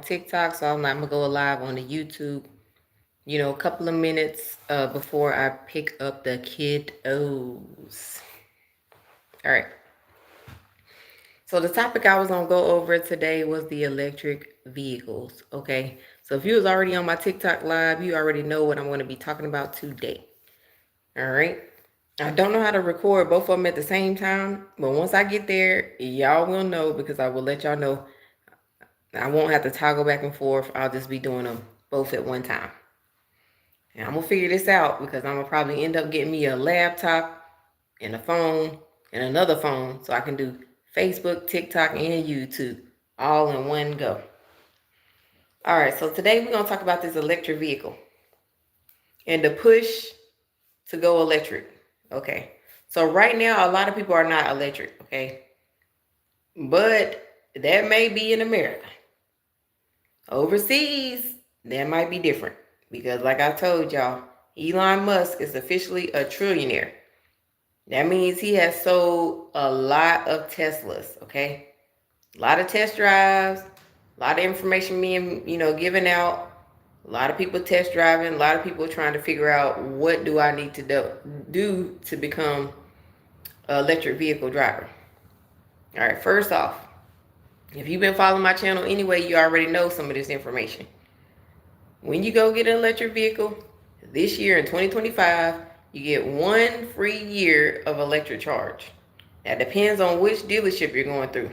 TikTok, so I'm gonna go live on the YouTube, a couple of minutes before I pick up the kiddos. All right. So the topic I was gonna go over today was the electric vehicles. Okay. So if you was already on my TikTok live, you already know what I'm going to be talking about today. All right. I don't know how to record both of them at the same time, but once I get there, y'all will know because I will let y'all know. I won't have to toggle back and forth. I'll just be doing them both at one time. And I'm going to figure this out because I'm going to probably end up getting me a laptop and a phone and another phone so I can do Facebook, TikTok, and YouTube all in one go. All right, so today we're going to talk about this electric vehicle and the push to go electric. Okay, so right now a lot of people are not electric, okay? But that may be in America. Overseas, that might be different because like I told y'all, Elon Musk is officially a trillionaire. That means he has sold a lot of Teslas, okay? A lot of test drives, a lot of information being, given out, a lot of people test driving, a lot of people trying to figure out what do I need to do to become an electric vehicle driver. All right, first off, if you've been following my channel anyway, you already know some of this information. When you go get an electric vehicle, this year in 2025, you get 1 free year of electric charge. That depends on which dealership you're going through.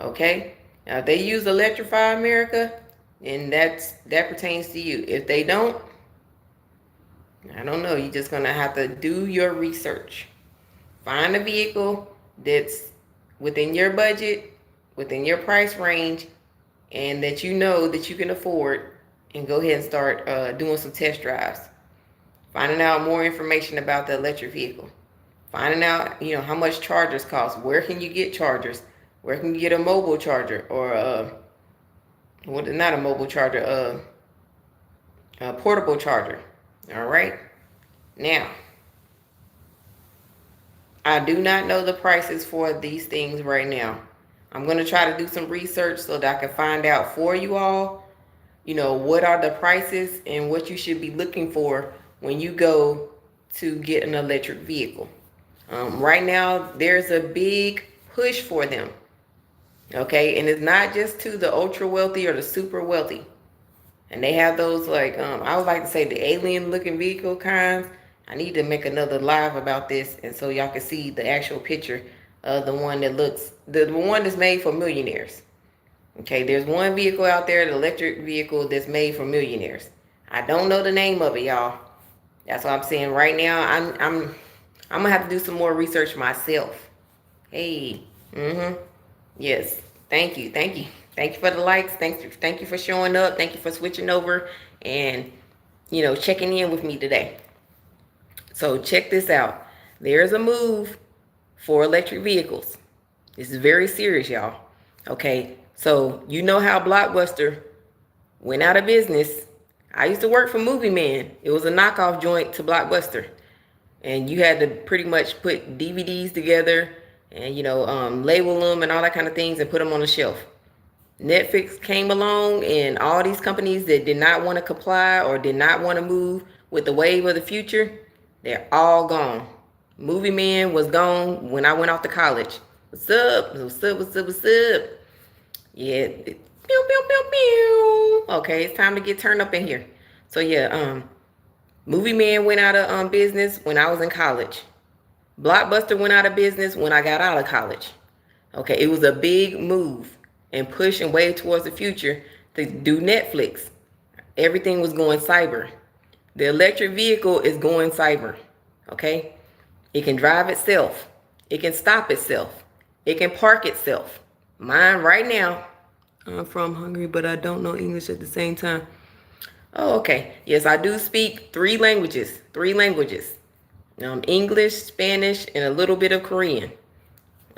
Okay? Now, if they use Electrify America, then that pertains to you. If they don't, I don't know. You're just going to have to do your research. Find a vehicle that's within your budget, within your price range, and that you know that you can afford, and go ahead and start doing some test drives. Finding out more information about the electric vehicle. Finding out, how much chargers cost. Where can you get chargers? Where can you get a mobile charger or not a mobile charger, a portable charger. All right. Now, I do not know the prices for these things right now. I'm going to try to do some research so that I can find out for you all, what are the prices and what you should be looking for when you go to get an electric vehicle. Right now, there's a big push for them. Okay, and it's not just to the ultra wealthy or the super wealthy. And they have those I would like to say the alien looking vehicle kinds. I need to make another live about this, and so y'all can see the actual picture of the one that looks, the one that's made for millionaires. Okay, there's one vehicle out there, the electric vehicle that's made for millionaires. I don't know the name of it, y'all. That's what I'm saying right now. I'm gonna have to do some more research myself. Hey, yes, thank you for the likes. Thank you for showing up. Thank you for switching over and checking in with me today. So check this out. There's a move for electric vehicles. This is very serious, y'all. Okay, so you know how Blockbuster went out of business. I used to work for Movie Man. It was a knockoff joint to Blockbuster. And you had to pretty much put DVDs together and, label them and all that kind of things and put them on the shelf. Netflix came along, and all these companies that did not want to comply or did not want to move with the wave of the future, they're all gone. Movie Man was gone when I went off to college. What's up? What's up? What's up? What's up? Yeah. Pew, pew, pew, pew. Okay, it's time to get turned up in here. So yeah, Movie Man went out of business when I was in college. Blockbuster went out of business when I got out of college. Okay, it was a big move and push and wave towards the future to do Netflix. Everything was going cyber. The electric vehicle is going cyber. Okay, it can drive itself. It can stop itself. It can park itself. Mine right now, I'm from Hungary, but I don't know English at the same time. Oh, okay. Yes, I do speak 3 languages. 3 languages. English, Spanish, and a little bit of Korean.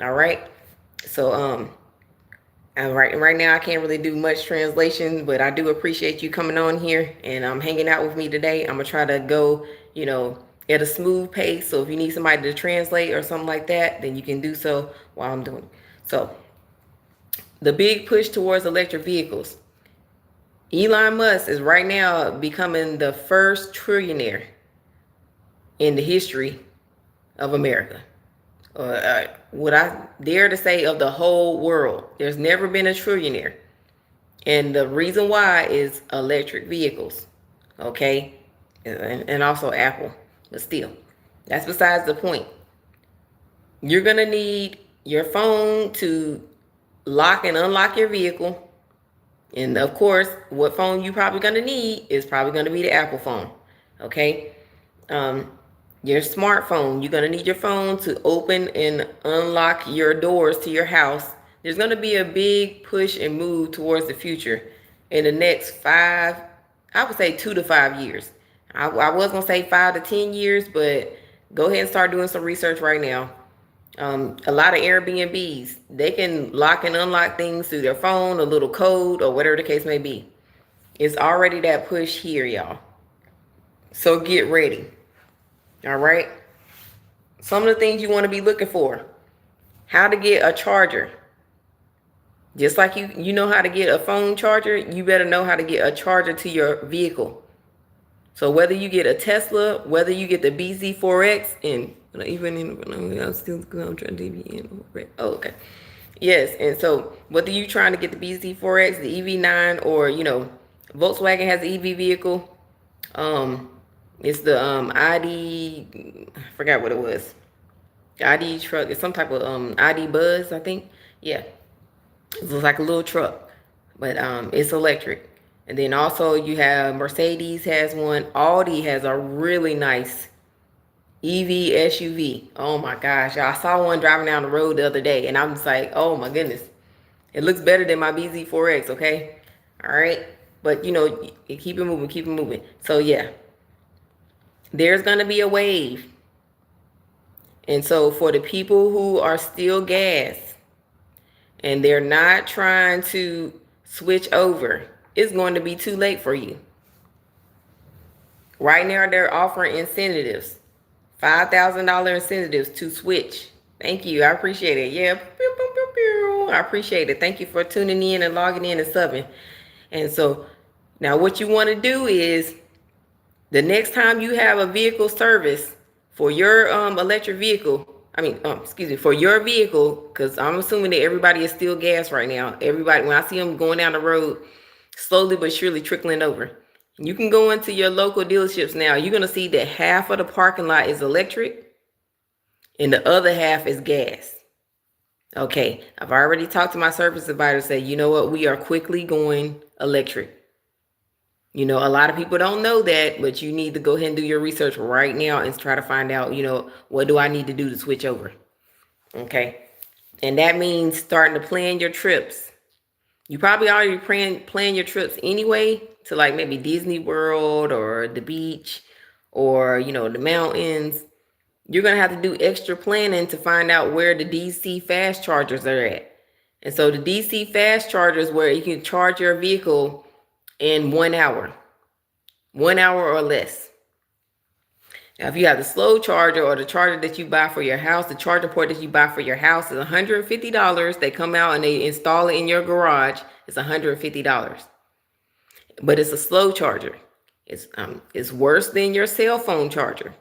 All right. So, right now I can't really do much translation, but I do appreciate you coming on here and hanging out with me today. I'm gonna try to go, at a smooth pace. So if you need somebody to translate or something like that, then you can do so while I'm doing it. So, the big push towards electric vehicles. Elon Musk is right now becoming the first trillionaire in the history of America. Would I dare to say of the whole world? There's never been a trillionaire. And the reason why is electric vehicles. Okay? And also Apple. But still, that's besides the point. You're going to need your phone to lock and unlock your vehicle. And of course, what phone you probably going to need is probably going to be the Apple phone. Okay? Your smartphone, you're going to need your phone to open and unlock your doors to your house. There's going to be a big push and move towards the future in the next I would say 2 to 5 years. I was going to say 5 to 10 years, but go ahead and start doing some research right now. A lot of Airbnbs, they can lock and unlock things through their phone, a little code, or whatever the case may be. It's already that push here, y'all. So get ready. All right. Some of the things you want to be looking for. How to get a charger. Just like you know how to get a phone charger, you better know how to get a charger to your vehicle. So whether you get a Tesla, whether you get the BZ4X, and I'm still I'm trying to be in. Oh, okay. Yes, and so whether you're trying to get the BZ4X, the EV9, or Volkswagen has an EV vehicle. It's the ID, I forgot what it was. ID truck. It's some type of ID Buzz, I think. Yeah. It looks like a little truck, but it's electric. And then also you have Mercedes has one. Audi has a really nice EV SUV. Oh my gosh. I saw one driving down the road the other day and I'm just like, oh my goodness. It looks better than my BZ4X, okay? All right. But keep it moving, keep it moving. So yeah. There's going to be a wave. And so for the people who are still gas and they're not trying to switch over, it's going to be too late for you. Right now, they're offering incentives, $5,000 incentives to switch. Thank you. I appreciate it. Yeah. I appreciate it. Thank you for tuning in and logging in and subbing. And so now what you want to do is the next time you have a vehicle service for your electric vehicle, for your vehicle, because I'm assuming that everybody is still gas right now. Everybody, when I see them going down the road, slowly but surely trickling over. You can go into your local dealerships now. You're going to see that half of the parking lot is electric and the other half is gas. Okay, I've already talked to my service advisor, say, you know what, we are quickly going electric. A lot of people don't know that, but you need to go ahead and do your research right now and try to find out, what do I need to do to switch over? Okay. And that means starting to plan your trips. You probably already plan your trips anyway to like maybe Disney World or the beach or, the mountains. You're going to have to do extra planning to find out where the DC fast chargers are at. And so the DC fast chargers where you can charge your vehicle in 1 hour. 1 hour or less. Now, if you have the slow charger or the charger that you buy for your house, the charger port that you buy for your house is $150. They come out and they install it in your garage. It's $150. But it's a slow charger. It's worse than your cell phone charger.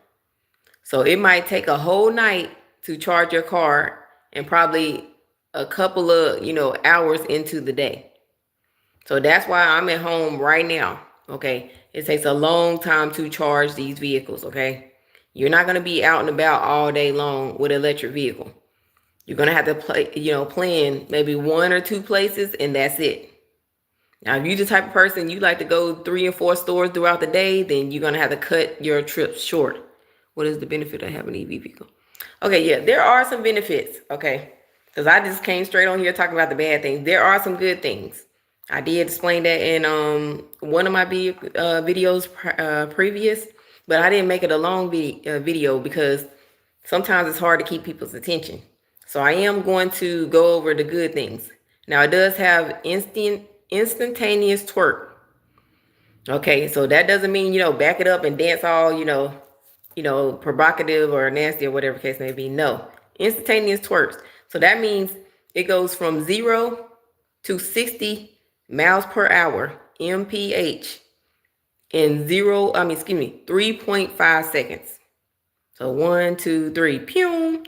So it might take a whole night to charge your car and probably a couple of, hours into the day. So that's why I'm at home right now. Okay. It takes a long time to charge these vehicles. Okay. You're not going to be out and about all day long with an electric vehicle. You're going to have to plan maybe 1 or 2 places and that's it. Now, if you're the type of person you like to go 3 and 4 stores throughout the day, then you're going to have to cut your trips short. What is the benefit of having an EV vehicle? Okay. Yeah, there are some benefits. Okay. Because I just came straight on here talking about the bad things. There are some good things. I did explain that in one of my videos previous, but I didn't make it a long video because sometimes it's hard to keep people's attention. So I am going to go over the good things. Now it does have instantaneous twerk. Okay, so that doesn't mean, back it up and dance all, provocative or nasty or whatever case may be. No, instantaneous twerks. So that means it goes from 0 to 60 miles per hour mph in 3.5 seconds. So 1, 2, 3, pew.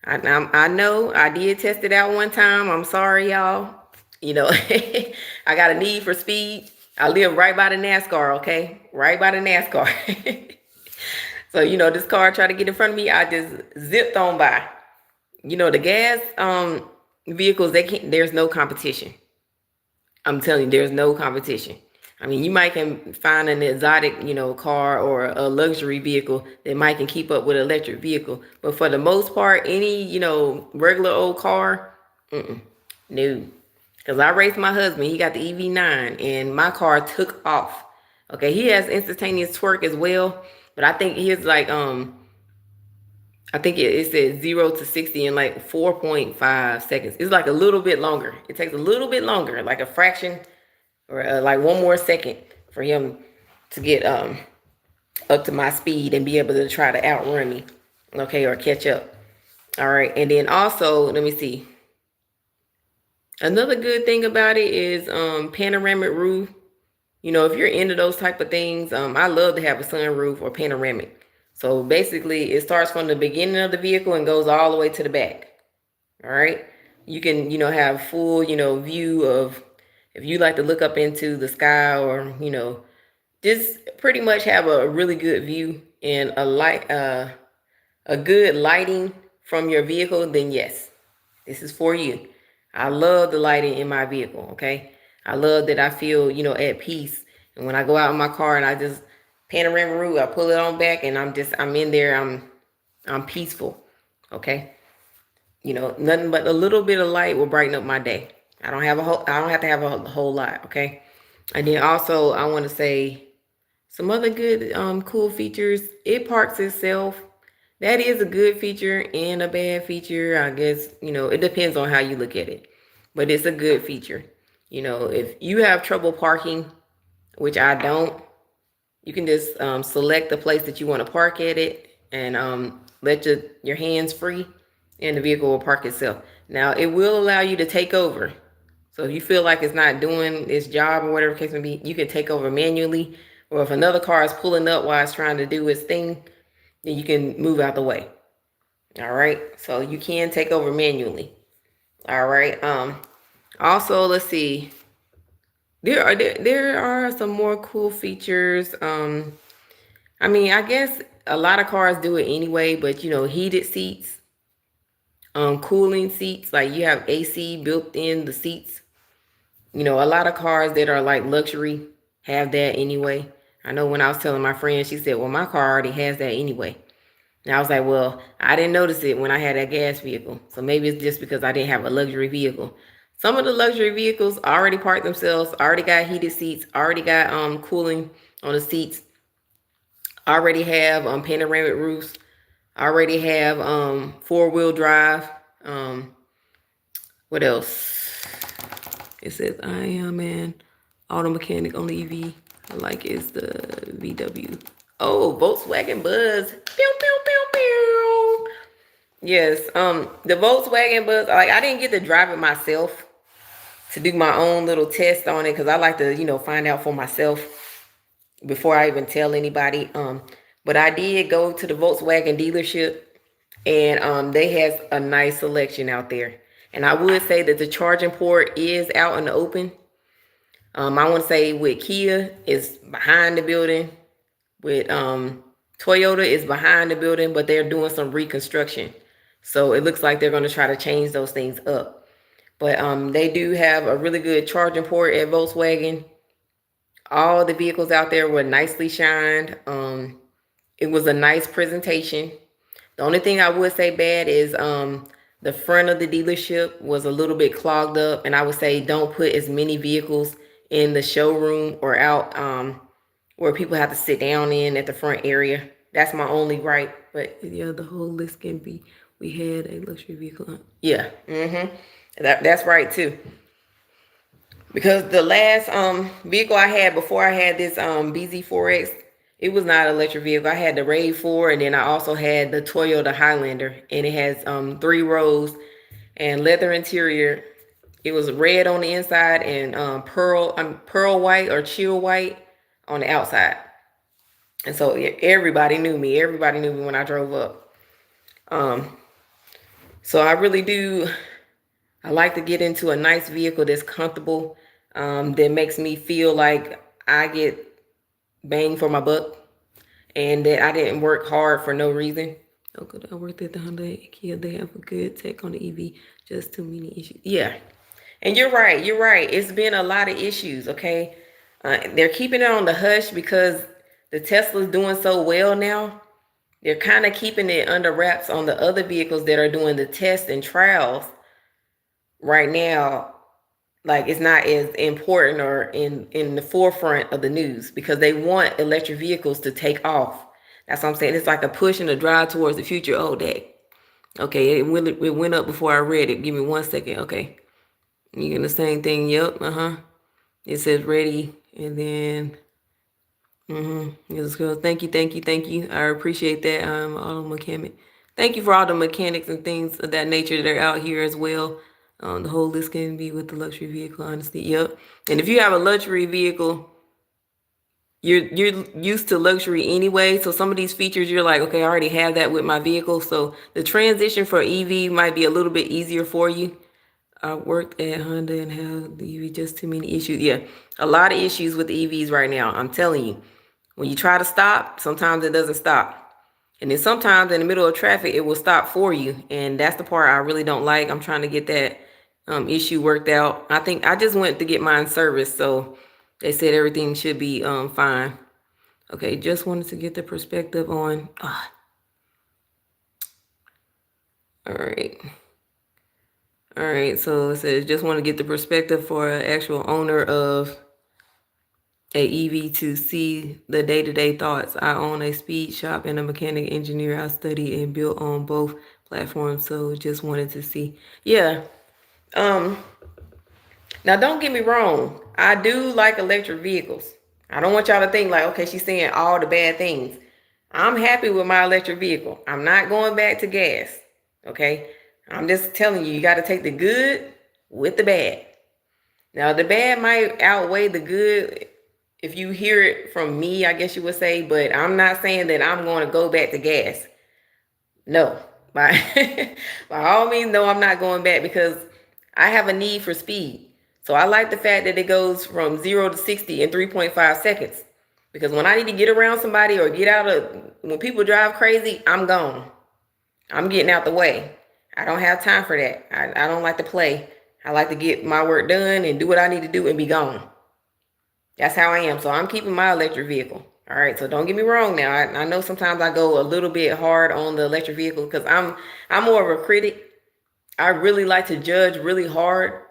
I know I did test it out one time. I'm sorry, y'all. You know, I got a need for speed. I live right by the NASCAR, okay? Right by the NASCAR. So, you know, this car tried to get in front of me. I just zipped on by. You know, the gas vehicles, there's no competition. I'm telling you, there's no competition. I mean, you might can find an exotic, you know, car or a luxury vehicle that might can keep up with an electric vehicle. But for the most part, any, you know, regular old car, no. Because I raced my husband. He got the EV9 and my car took off. Okay, he has instantaneous torque as well. But I think his like, I think it says 0 to 60 in like 4.5 seconds. It's like a little bit longer. It takes a little bit longer, like a fraction or like one more second for him to get up to my speed and be able to try to outrun me, okay, or catch up. All right, and then also, let me see. Another good thing about it is panoramic roof. You know, if you're into those type of things, I love to have a sunroof or panoramic. So basically, it starts from the beginning of the vehicle and goes all the way to the back. All right. You can, you know, have full, you know, view of, if you like to look up into the sky or, you know, just pretty much have a really good view and a good lighting from your vehicle, then yes, this is for you. I love the lighting in my vehicle, okay? I love that I feel, you know, at peace. And when I go out in my car and I just panoramic roof, I pull it on back and I'm in there, I'm peaceful, okay? You know, nothing but a little bit of light will brighten up my day. I don't have to have a whole lot, okay? And then also I want to say some other good cool features. It parks itself. That is a good feature and a bad feature. I guess, you know, it depends on how you look at it. But it's a good feature. You know, if you have trouble parking, which I don't, you can just select the place that you want to park at it and let your hands free and the vehicle will park itself. Now, it will allow you to take over. So if you feel like it's not doing its job or whatever case may be, you can take over manually. Or if another car is pulling up while it's trying to do its thing, then you can move out the way. All right. So you can take over manually. All right. Also, let's see. There are some more cool features. I mean, I guess a lot of cars do it anyway, but you know, heated seats, cooling seats, like you have AC built in the seats. You know, a lot of cars that are like luxury have that anyway. I know when I was telling my friend, she said, well, my car already has that anyway. And I was like, well, I didn't notice it when I had that gas vehicle. So maybe it's just because I didn't have a luxury vehicle. Some of the luxury vehicles already parked themselves, already got heated seats, already got cooling on the seats, already have panoramic roofs, already have four-wheel drive. What else? It says I am an auto mechanic on the EV. I like is the VW. Oh, Volkswagen Buzz. Pew, pew, pew, pew. Yes, the Volkswagen Buzz, like I didn't get to drive it myself to do my own little test on it because I like to, you know, find out for myself before I even tell anybody. But I did go to the Volkswagen dealership and they has a nice selection out there. And I would say that the charging port is out in the open. I want to say with Kia is behind the building. With Toyota is behind the building, but they're doing some reconstruction. So it looks like they're going to try to change those things up. But they do have a really good charging port at Volkswagen. All the vehicles out there were nicely shined. It was a nice presentation. The only thing I would say bad is the front of the dealership was a little bit clogged up. And I would say don't put as many vehicles in the showroom or out where people have to sit down in at the front area. That's my only gripe. But yeah, the whole list can be, we had a luxury vehicle. Yeah, that's right too. Because the last vehicle I had before I had this BZ4X, it was not an electric vehicle. I had the RAV4 and then I also had the Toyota Highlander. And it has 3 rows and leather interior. It was red on the inside and pearl white or chill white on the outside. And so everybody knew me. Everybody knew me when I drove up. So I really do. I like to get into a nice vehicle that's comfortable, that makes me feel like I get bang for my buck, and that I didn't work hard for no reason. Okay, I worked at the Honda Kia. They have a good tech on the EV. Just too many issues. Yeah, and you're right. You're right. It's been a lot of issues. Okay, they're keeping it on the hush because the Tesla's doing so well now. They're kind of keeping it under wraps on the other vehicles that are doing the tests and trials right now. Like, it's not as important or in the forefront of the news because they want electric vehicles to take off. That's what I'm saying. It's like a push and a drive towards the future. Oh, dang. Okay, it went up before I read it. Give me 1 second. Okay. You getting the same thing? Yep. It says ready. And then Yes, girl. Thank you, thank you, thank you. I appreciate that. Auto mechanic. Thank you for all the mechanics and things of that nature that are out here as well. The whole list can be with the luxury vehicle, honestly. Yep. And if you have a luxury vehicle, you're used to luxury anyway. So some of these features, you're like, okay, I already have that with my vehicle. So the transition for EV might be a little bit easier for you. I worked at Honda and have the EV just too many issues. Yeah, a lot of issues with the EVs right now. I'm telling you. When you try to stop, sometimes it doesn't stop. And then sometimes in the middle of traffic, it will stop for you. And that's the part I really don't like. I'm trying to get that issue worked out. I think I just went to get mine serviced. So they said everything should be fine. Okay, just wanted to get the perspective on. All right. All right, so it says just want to get the perspective for an actual owner of a EV to see the day-to-day thoughts. I own a speed shop and a mechanic engineer. I study and built on both platforms, so just wanted to see. Yeah. Now don't get me wrong. I do like electric vehicles. I don't want y'all to think like, okay, she's saying all the bad things. I'm happy with my electric vehicle. I'm not going back to gas. Okay. I'm just telling you, you got to take the good with the bad. Now, the bad might outweigh the good if you hear it from me, I guess you would say, but I'm not saying that I'm going to go back to gas. No, by all means, no, I'm not going back because I have a need for speed. So I like the fact that it goes from 0 to 60 in 3.5 seconds. Because when I need to get around somebody or get out of, when people drive crazy, I'm gone. I'm getting out the way. I don't have time for that. I don't like to play. I like to get my work done and do what I need to do and be gone. That's how I am. So I'm keeping my electric vehicle. All right. So don't get me wrong now. I know sometimes I go a little bit hard on the electric vehicle because I'm more of a critic. I really like to judge really hard.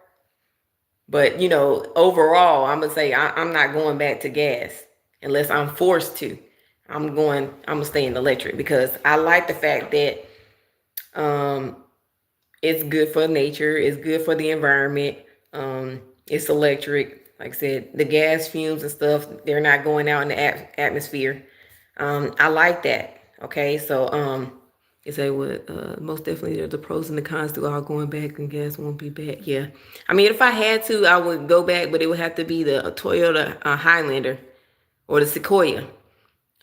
But, you know, overall, I'm going to say I'm not going back to gas unless I'm forced to. I'm going to stay in electric because I like the fact that it's good for nature. It's good for the environment. It's electric. Like I said, the gas fumes and stuff, they're not going out in the atmosphere. I like that. Okay, so you say what? Most definitely, there's the pros and the cons to all going back, and gas won't be back. Yeah, I mean, if I had to, I would go back, but it would have to be the Toyota Highlander or the Sequoia.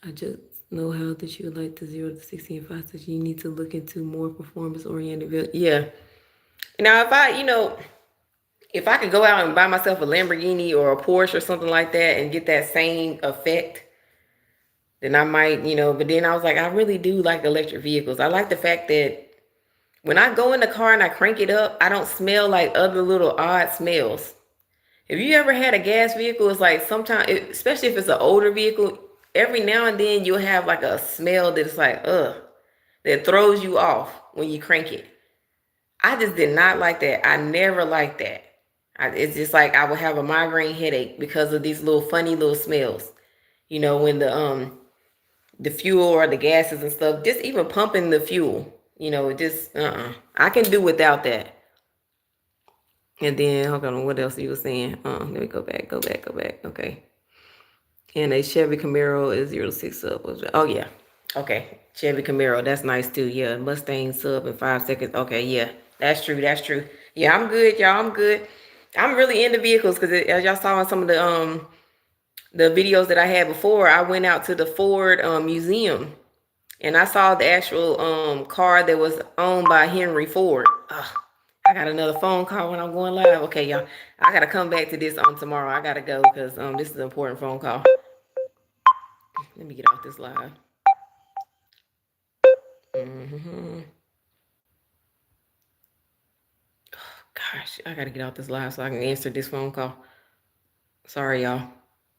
I just know how that you would like the 0 to 60 and 5 steps. You need to look into more performance-oriented. Yeah. Now, if I could go out and buy myself a Lamborghini or a Porsche or something like that and get that same effect, then I might, but then I was like, I really do like electric vehicles. I like the fact that when I go in the car and I crank it up, I don't smell like other little odd smells. If you ever had a gas vehicle, it's like sometimes, especially if it's an older vehicle, every now and then you'll have like a smell that's like, that throws you off when you crank it. I just did not like that. I never liked that. It's just like I would have a migraine headache because of these little funny little smells. When the fuel or the gases and stuff, just even pumping the fuel, I can do without that. And then, hold on, what else you were saying? Let me go back. Okay. And a Chevy Camaro is 0 to 6 sub. Oh, yeah. Okay. Chevy Camaro, that's nice too. Yeah. Mustang sub in 5 seconds. Okay, yeah. That's true. Yeah, I'm good, y'all. I'm good. I'm really into vehicles because as y'all saw in some of the videos that I had before, I went out to the Ford museum and I saw the actual car that was owned by Henry Ford. Ugh, I got another phone call when I'm going live. Okay, y'all, I gotta come back to this on tomorrow. I gotta go because this is an important phone call. Let me get off this live. Gosh, I gotta get off this live so I can answer this phone call. Sorry, y'all.